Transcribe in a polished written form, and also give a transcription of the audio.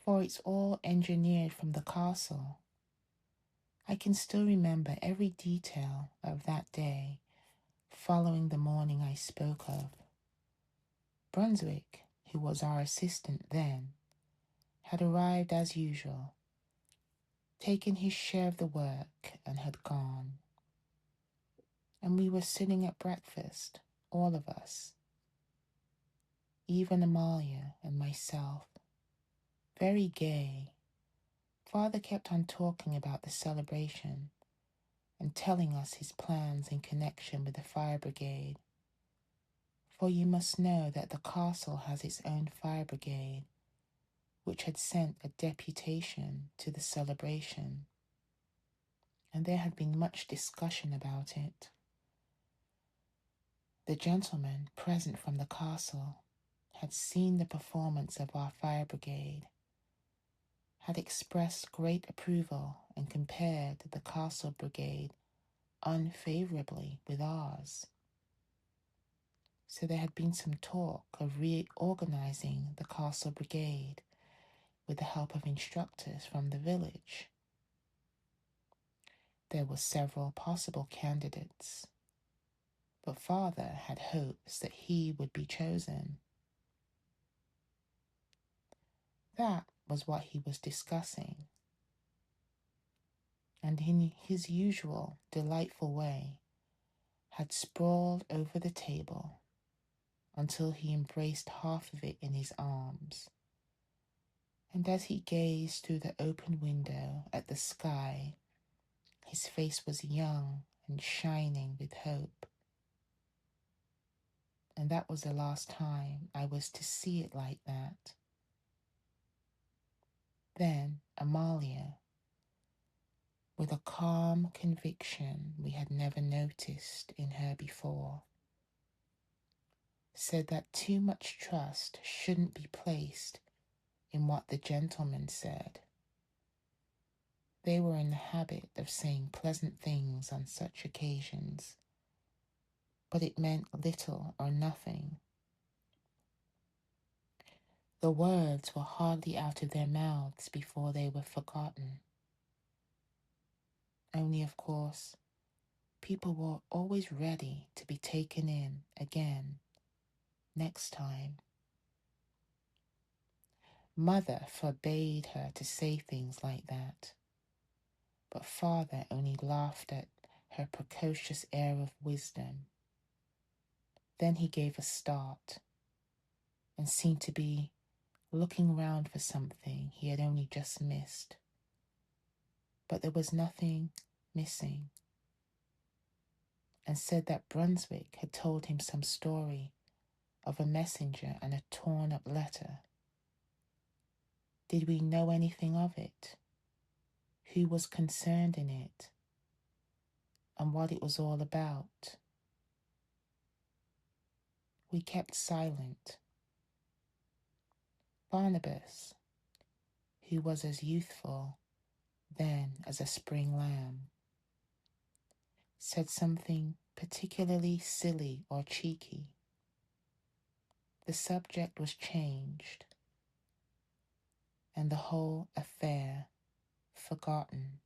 for it's all engineered from the castle. I can still remember every detail of that day following the morning I spoke of. Brunswick, who was our assistant then, had arrived as usual, taken his share of the work and had gone. And we were sitting at breakfast, all of us, even Amalia and myself, very gay. Father kept on talking about the celebration and telling us his plans in connection with the fire brigade. For you must know that the castle has its own fire brigade, which had sent a deputation to the celebration, and there had been much discussion about it. The gentleman present from the castle had seen the performance of our fire brigade, had expressed great approval and compared the castle brigade unfavorably with ours. So there had been some talk of reorganizing the castle brigade with the help of instructors from the village. There were several possible candidates, but Father had hopes that he would be chosen. That was what he was discussing, and in his usual delightful way had sprawled over the table until he embraced half of it in his arms. And as he gazed through the open window at the sky, his face was young and shining with hope. And that was the last time I was to see it like that. Then Amalia, with a calm conviction we had never noticed in her before, said that too much trust shouldn't be placed in what the gentleman said. They were in the habit of saying pleasant things on such occasions, but it meant little or nothing. The words were hardly out of their mouths before they were forgotten. Only, of course, people were always ready to be taken in again next time. Mother forbade her to say things like that, but Father only laughed at her precocious air of wisdom. Then he gave a start and seemed to be looking round for something he had only just missed. But there was nothing missing, and said that Brunswick had told him some story of a messenger and a torn-up letter. Did we know anything of it? Who was concerned in it? And what it was all about? We kept silent. Barnabas, who was as youthful then as a spring lamb, said something particularly silly or cheeky. The subject was changed, and the whole affair forgotten.